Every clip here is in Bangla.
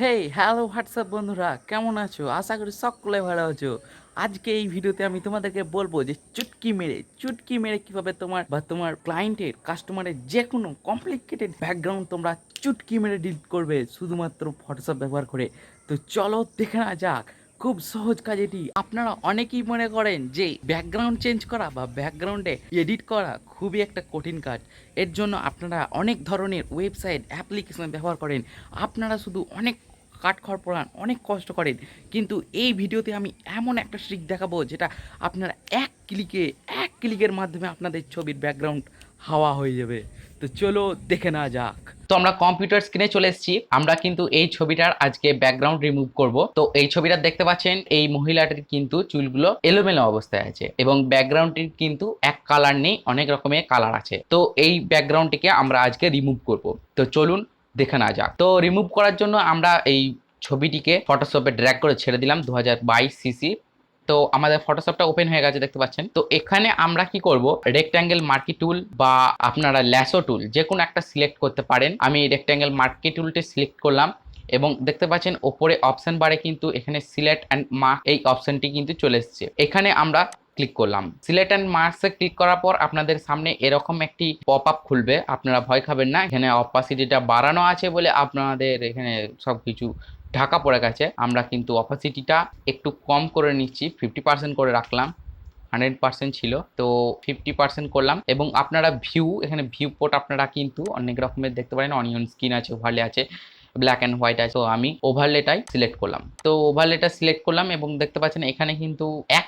হেই হ্যালো হোয়াটসঅ্যাপ বন্ধুরা, কেমন আছো? আশা করি সকলে ভালো আছো। আজকে এই ভিডিওতে আমি তোমাদেরকে বলবো যে চুটকি মেরে কীভাবে তোমার ক্লায়েন্টের কাস্টমারের যে কোনো কমপ্লিকেটেড ব্যাকগ্রাউন্ড তোমরা চুটকি মেরে ডিলিট করবে শুধুমাত্র ফটোশপ ব্যবহার করে। তো চলো দেখে না যাক। খুব সহজ কাজ এটি। আপনারা অনেকেই মনে করেন যে ব্যাকগ্রাউন্ড চেঞ্জ করা বা ব্যাকগ্রাউন্ডে এডিট করা খুবই একটা কঠিন কাজ। এর জন্য আপনারা অনেক ধরনের ওয়েবসাইট অ্যাপ্লিকেশন ব্যবহার করেন। আপনারা শুধু অনেক কাঠখড় পোড়ান, অনেক কষ্ট করেন, কিন্তু এই ভিডিওতে আমি এমন একটা ট্রিক দেখাবো যেটা আপনারা এক ক্লিকের মাধ্যমে আপনাদের ছবির ব্যাকগ্রাউন্ড হাওয়া হয়ে যাবে। তো চলো দেখে না যাক। তো আমরা কম্পিউটার স্ক্রিনে চলে এসেছি। আমরা কিন্তু এই ছবিটার আজকে ব্যাকগ্রাউন্ড রিমুভ করব। তো এই ছবিটা দেখতে পাচ্ছেন, এই মহিলাটির কিন্তু চুলগুলো এলোমেলো অবস্থায় আছে এবং ব্যাকগ্রাউন্ডটির কিন্তু এক কালার নেই, অনেক রকমের কালার আছে। তো এই ব্যাকগ্রাউন্ডটিকে আমরা আজকে রিমুভ করব। তো চলুন দেখে না যাক। তো রিমুভ করার জন্য আমরা এই ছবিটিকে ফটোশপে ড্র্যাগ করে ছেড়ে দিলাম 2022 সিসি। তো আমাদের ফটোশপটা ওপেন হয়ে গেছে দেখতে পাচ্ছেন। তো এখানে আমরা কি করব, রেক্ট্যাঙ্গেল মার্কি টুল বা আপনারা ল্যাসো টুল যে কোনো একটা সিলেক্ট করতে পারেন। আমি রেক্ট্যাঙ্গেল মার্কি টুলটি সিলেক্ট করলাম এবং দেখতে পাচ্ছেন ওপরে অপশন বারে কিন্তু এখানে সিলেক্ট অ্যান্ড মার্ক এই অপশনটি কিন্তু চলে এসেছে। এখানে আমরা ক্লিক করলাম। সিলেক্ট অ্যান্ড মার্কসে ক্লিক করার পর আপনাদের সামনে এরকম একটি পপ আপ খুলবে। আপনারা ভয় খাবেন না, এখানে অপাসিটিটা বাড়ানো আছে বলে আপনাদের এখানে সবকিছু ঢাকা পড়ে গেছে। আমরা কিন্তু অপাসিটিটা একটু কম করে নিচ্ছি, 50% করে রাখলাম। 100% ছিল, তো 50% করলাম। এবং আপনারা এখানে ভিউ পোর্ট আপনারা কিন্তু অনেক রকমের দেখতে পারেন, অনিয়ন স্কিন আছে, ওভারলে আছে, ব্ল্যাক অ্যান্ড হোয়াইট আছে। তো আমি ওভারলেটাই সিলেক্ট করলাম। তো ওভারলেটা সিলেক্ট করলাম এবং দেখতে পাচ্ছেন এখানে কিন্তু এক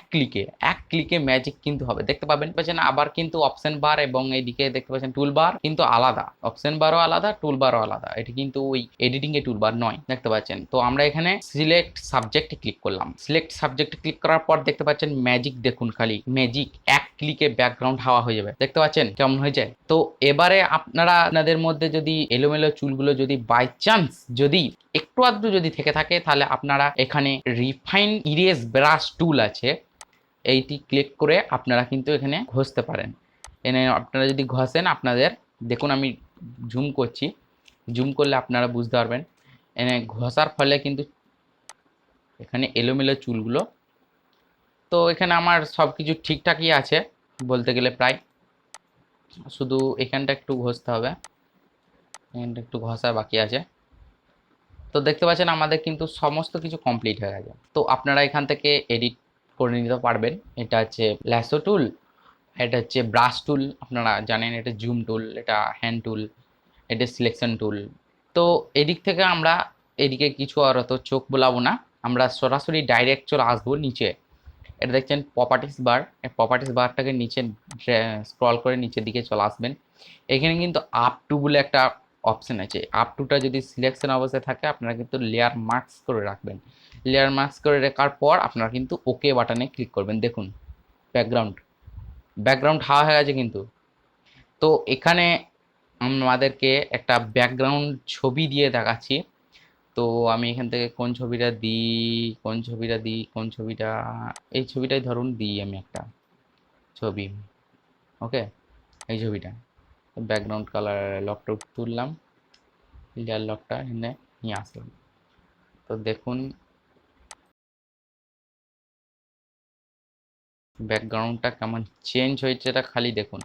ক্লিকে ম্যাজিক কিন্তু হবে, দেখতে পাচ্ছেন। আবার কিন্তু অপশন বার এবং এইদিকে দেখতে পাচ্ছেন টুল বার কিন্তু আলাদা, অপশন বারও আলাদা, টুল বারও আলাদা। এটি কিন্তু ওই এডিটিং এ টুল বার নয়, দেখতে পাচ্ছেন। তো আমরা এখানে সিলেক্ট সাবজেক্টে ক্লিক করলাম। সিলেক্ট সাবজেক্টে ক্লিক করার পর দেখতে পাচ্ছেন ম্যাজিক, দেখুন খালি ম্যাজিক এক ক্লিকে ব্যাকগ্রাউন্ড হাওয়া হয়ে যাবে, দেখতে পাচ্ছেন কেমন হয়ে যায়। তো এবারে আপনাদের মধ্যে যদি এলোমেলো চুলগুলো যদি বাই চান্স যদি একটু আধটু যদি থেকে থাকে, তাহলে আপনারা এখানে রিফাইন ইরেজ ব্রাশ টুল আছে, এইটি ক্লিক করে আপনারা কিন্তু এখানে ঘষতে পারেন। এখানে আপনারা যদি ঘষেন, আপনাদের দেখুন আমি জুম করছি, জুম করলে আপনারা বুঝতে পারবেন। এখানে ঘষার ফলে কিন্তু এখানে এলোমেলো চুলগুলো, তো এখানে আমার সব কিছু ঠিকঠাকই আছে বলতে গেলে, প্রায় শুধু এখানটা একটু ঘষতে হবে, এখানটা একটু ঘষা বাকি আছে। তো দেখতে পাচ্ছেন আমাদের কিন্তু সমস্ত কিছু কমপ্লিট হয়ে গেছে। তো আপনারা এখান থেকে এডিট করে নিতে পারবেন। এটা হচ্ছে ল্যাসো টুল, এটা হচ্ছে ব্রাশ টুল, আপনারা জানেন এটা জুম টুল, এটা হ্যান্ড টুল, এটা সিলেকশন টুল। তো এদিক থেকে আমরা এদিকে কিছু আর অত চোখ বোলাবো না, আমরা সরাসরি ডাইরেক্ট চলে আসবো নিচে। এটা দেখছেন প্রপার্টিস বার, এই প্রপার্টিস বারটাকে নিচে স্ক্রল করে নিচের দিকে চলে আসবেন। এখানে কিন্তু আপ টু বলে একটা অপশন আছে। আপ টুটা যদি সিলেকশন অবস্থায় থাকে আপনারা কিন্তু লেয়ার মার্কস করে রাখবেন। লেয়ার মার্কস করে রাখার পর আপনারা কিন্তু ওকে বাটনে ক্লিক করবেন। দেখুন ব্যাকগ্রাউন্ড হাওয়া হয়ে গেছে কিন্তু। তো এখানে আমাদেরকে একটা ব্যাকগ্রাউন্ড ছবি দিয়ে দেখাচ্ছি। তো আমি এখান থেকে কোন ছবিটা দিই, এই ছবিটাই ধরুন দিই আমি একটা ছবি। ওকে, এই ছবিটা ব্যাকগ্রাউন্ড কালার লকটা তুললাম, লেয়ার লকটা এখানে নিয়ে আসলাম। তো দেখুন ব্যাকগ্রাউন্ডটা কেমন চেঞ্জ হয়েছে, এটা খালি দেখুন।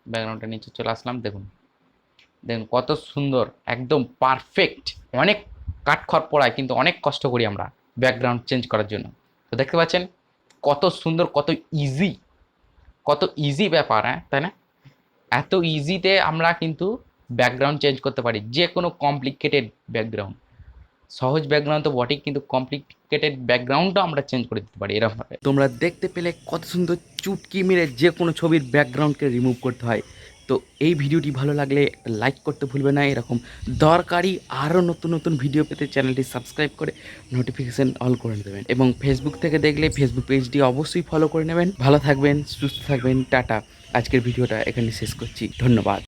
ব্যাকগ্রাউন্ডটা নিচে চলে আসলাম, দেখুন দেখুন কত সুন্দর, একদম পারফেক্ট। অনেক কাঠখড় পোড়ায় কিন্তু অনেক কষ্ট করি আমরা ব্যাকগ্রাউন্ড চেঞ্জ করার জন্য। তো দেখতে পাচ্ছেন কত সুন্দর, কত ইজি ব্যাপার, হ্যাঁ তাই না? এত ইজিতে আমরা কিন্তু ব্যাকগ্রাউন্ড চেঞ্জ করতে পারি, যে কোনো কমপ্লিকেটেড ব্যাকগ্রাউন্ড। সহজ ব্যাকগ্রাউন্ড তো বটেই, কিন্তু কমপ্লিকেটেড ব্যাকগ্রাউন্ডও আমরা চেঞ্জ করে দিতে পারি এরকমভাবে। তোমরা দেখতে পেলে কত সুন্দর চুটকি মেরে যে কোনো ছবির ব্যাকগ্রাউন্ডকে রিমুভ করতে হয়। তো এই ভিডিওটি ভালো লাগলে একটা লাইক করতে ভুলবে না। এরকম দরকারি আরও নতুন নতুন ভিডিও পেতে চ্যানেলটি সাবস্ক্রাইব করে নোটিফিকেশান অল করে দেবেন। এবং ফেসবুক থেকে দেখলে ফেসবুক পেজটি অবশ্যই ফলো করে নেবেন। ভালো থাকবেন, সুস্থ থাকবেন, টাটা। আজকের ভিডিওটা এখানে শেষ করছি, ধন্যবাদ।